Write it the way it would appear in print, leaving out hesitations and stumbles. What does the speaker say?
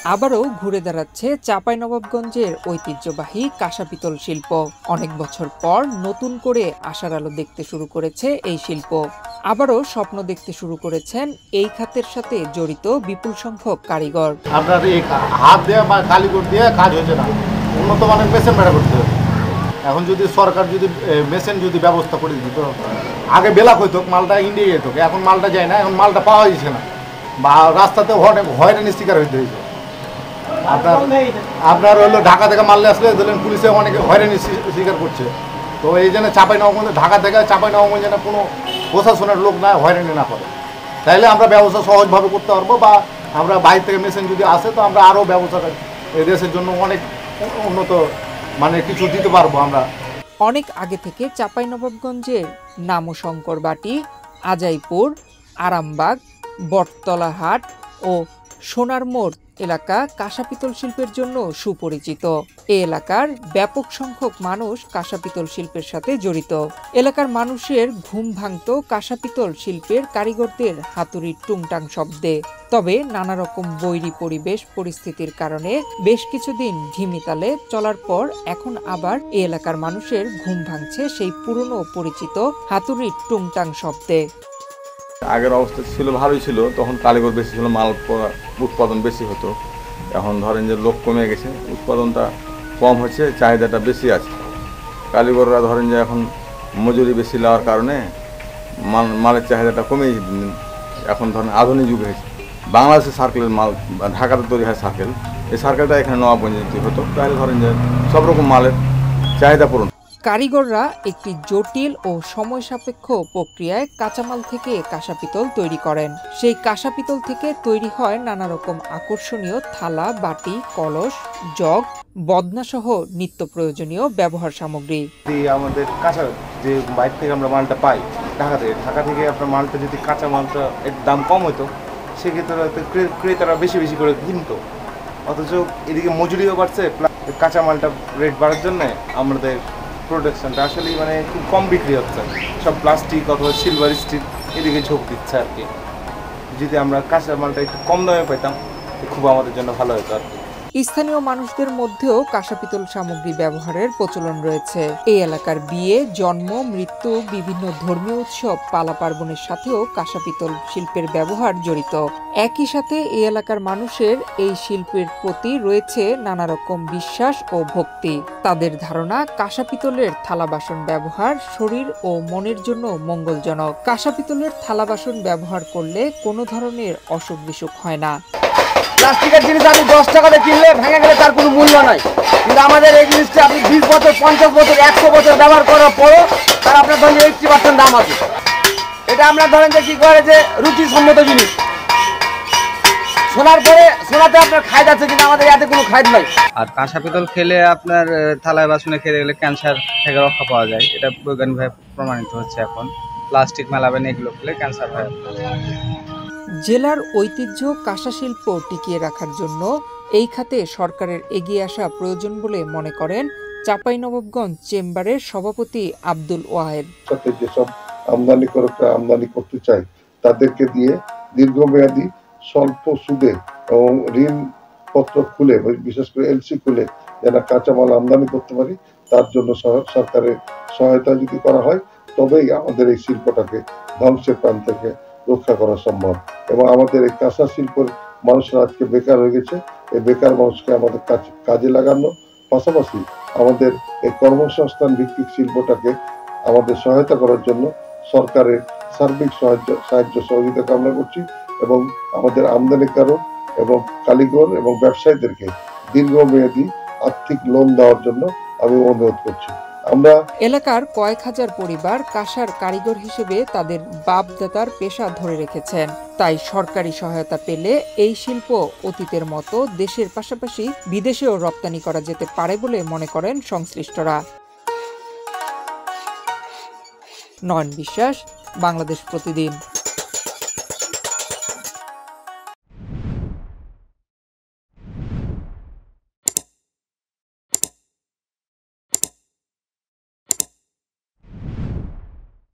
আবারও ঘুরে দাঁড়াচ্ছে চাঁপাইনবাবগঞ্জের ঐতিহ্যবাহী কাঁসাপিতল শিল্প। অনেক বছর পর নতুন করে আশার আলো দেখতে শুরু করেছে এই শিল্প। আবারও স্বপ্ন দেখতে শুরু করেছেন এই খাতের সাথে জড়িত বিপুল সংখ্যক কারিগর। আপনার এই হাত দিয়ে বা কারিগর দিয়ে কাজ হয়েছে না, উন্নত মানের মেশিন বেড়া করতে হবে। এখন যদি সরকার যদি মেশিন যদি ব্যবস্থা করে দিত, আগে বেলা হইতো মালটা ইন্ডিয়া যেত, এখন মালটা যায় না, এখন মালটা পাওয়া যাচ্ছে না, বা রাস্তাতে হয়রানির শিকার হইতে হয়েছে। আপনার হলো ঢাকা থেকে মারলে আসলে ধরলেন পুলিশে অনেক হয়রানি স্বীকার করছে। তো এই জন্য চাঁপাইনবাবগঞ্জে ঢাকা থেকে চাঁপাইনবাবগঞ্জে যেন কোনো প্রশাসনের লোক না হয়রানি না করে, তাইলে আমরা ব্যবসা সহজভাবে করতে পারবো। বা আমরা বাইরে থেকে মেশিন যদি আসে তো আমরা আরও ব্যবসা এই দেশের জন্য অনেক উন্নত মানে কিছু দিতে পারবো আমরা। অনেক আগে থেকে চাঁপাইনবাবগঞ্জের নামশঙ্করবাটি, আজাইপুর, আরামবাগ, বটতলাহাট ও সোনারমোড় এলাকা কাঁসাপিতল শিল্পের জন্য সুপরিচিত। এ এলাকার ব্যাপক সংখ্যক মানুষ কাঁসাপিতল শিল্পের সাথে জড়িত। এলাকার মানুষের ঘুম ভাঙত কাঁসাপিতল শিল্পের কারিগরদের হাতুড়ির টুংটাং শব্দে। তবে নানা রকম বৈরী পরিস্থিতির কারণে বেশ কিছুদিন ঢিমিতালে চলার পর এখন আবার এ এলাকার মানুষের ঘুম ভাঙছে সেই পুরনো পরিচিত হাতুড়ির টুংটাং শব্দে। আগের অবস্থা ছিল ভালোই ছিল, তখন কারিগর বেশি ছিল, মাল উৎপাদন বেশি হতো। এখন ধরেন যে লোক কমে গেছে, উৎপাদনটা কম হচ্ছে, চাহিদাটা বেশি আছে। কারিগররা ধরেন যে এখন মজুরি বেশি নেওয়ার কারণে মালের চাহিদাটা কমে গেছে। এখন ধরেন আধুনিক যুগ হয়েছে, বাংলাদেশের সার্কেলের মাল ঢাকাতে তৈরি হয় সার্কেল, এই সার্কেলটা এখানে নবাবগঞ্জে হতো, তাহলে ধরেন যে সব রকম মালের চাহিদা পূরণ। কারিগররা একটি জটিল ও সময় সাপেক্ষ প্রক্রিয়ায় কাঁচামাল থেকে কাঁসাপিতল তৈরি করেন। সেই কাঁসাপিতল থেকে তৈরি হয় নানা রকম আকর্ষণীয় থালা, বাটি, কলস, জগ, বদনা সহ নিত্য প্রয়োজনীয় ব্যবহার সামগ্রী। আমাদের কাঁচা যে বাইরে থেকে আমরা মালটা পাই ঢাকা থেকে আপনার মালটা যদি কাঁচা মালটা এর দাম কম হতো, সেক্ষেত্রে ক্রেতারা বেশি বেশি করে কিনতো। অথচ এদিকে মজুরিও বাড়ছে, কাঁচা মালটা রেট বাড়ার জন্য আমাদের প্রোডাকশনটা আসলে মানে খুব কম বিক্রি হচ্ছে, সব প্লাস্টিক অথবা সিলভার স্টিল এদিকে ঝোঁক দিচ্ছে আর কি। যদি আমরা কাঁচা মালটা একটু কম দামে পেতাম খুব আমাদের জন্য ভালো হতো আর কি। স্থানীয় মানুষদের মধ্যেও কাঁসাপিতল সামগ্রী ব্যবহারের প্রচলন রয়েছে। এই এলাকার বিয়ে, জন্ম, মৃত্যু, বিভিন্ন ধর্মীয় উৎসব, পালা পার্বণের সাথেও কাঁসাপিতল শিল্পের ব্যবহার জড়িত। একই সাথে এই এলাকার মানুষের এই শিল্পের প্রতি রয়েছে নানা রকম বিশ্বাস ও ভক্তি। তাদের ধারণা কাঁসাপিতলের থালা বাসন ব্যবহার শরীর ও মনের জন্য মঙ্গলজনক। কাঁসাপিতলের থালা বাসন ব্যবহার করলে কোনো ধরনের অসুখ বিসুখ হয় না। প্লাস্টিকের জিনিস আপনি 10 টাকাতে কিনলে ভেঙে গেলে তার কোনো মূল্য নাই, কিন্তু আমাদের এই জিনিসটা আপনি 20 বছর, 50 বছর, 100 বছর ব্যবহার করার পরও তার আপনার ধরেন 80% দাম আছে। এটা আমরা ধরেন যে কি করে যে রুচিসম্মত জিনিস, শোনার পরে শোনাতে আপনার খাইদ আছে, কিন্তু আমাদের এতে কোনো খাইদ নাই। আর কাঁসা পিতল খেলে আপনার থালায় বাসনে খেলে গেলে ক্যান্সার থেকে রক্ষা পাওয়া যায়, এটা বৈজ্ঞানিকভাবে প্রমাণিত হচ্ছে। এখন প্লাস্টিক মেলাবেন, এগুলো খেলে ক্যান্সার হয়। জেলার ঐতিহ্য কাঁসা শিল্প টিকিয়ে রাখার জন্য এই খাতে সরকারের এগিয়ে আসা প্রয়োজন বলে মনে করেন চাঁপাইনবাবগঞ্জ চেম্বারের সভাপতি আব্দুল ওয়াহেদ। যেসব আমদানিকারকরা আমদানি করতে চায় তাদেরকে দিয়ে দীর্ঘমেয়াদী স্বল্প সুদে এবং ঋণ পত্র খুলে, বিশেষ করে এলসি খুলে যেন কাঁচামাল আমদানি করতে পারি, তার জন্য সরকারের সহায়তা যদি করা হয় তবেই আমাদের এই শিল্পটাকে ধ্বংসের প্রান্ত থেকে রক্ষা করা সম্ভব। এবং আমাদের এই কাঁসা শিল্পের মানুষরা আজকে বেকার হয়ে গেছে, এই বেকার মানুষকে আমাদের কাজে লাগানোর পাশাপাশি আমাদের এই কর্মসংস্থান ভিত্তিক শিল্পটাকে আমাদের সহায়তা করার জন্য সরকারের সার্বিক সাহায্য সহযোগিতা কামনা করছি। এবং আমাদের আমদানিকারক এবং কারিগর এবং ব্যবসায়ীদেরকে দীর্ঘমেয়াদী আর্থিক লোন দেওয়ার জন্য আমি অনুরোধ করছি। এলাকার কয়েক হাজার পরিবার কাঁসার কারিগর হিসেবে তাদের বাপ-দাদার পেশা ধরে রেখেছেন। তাই সরকারি সহায়তা পেলে এই শিল্প অতীতের মতো দেশের পাশাপাশি বিদেশেও রপ্তানি করা যেতে পারে বলে মনে করেন সংশ্লিষ্টরা। নয়ন বিশ্বাস, বাংলাদেশ প্রতিদিন।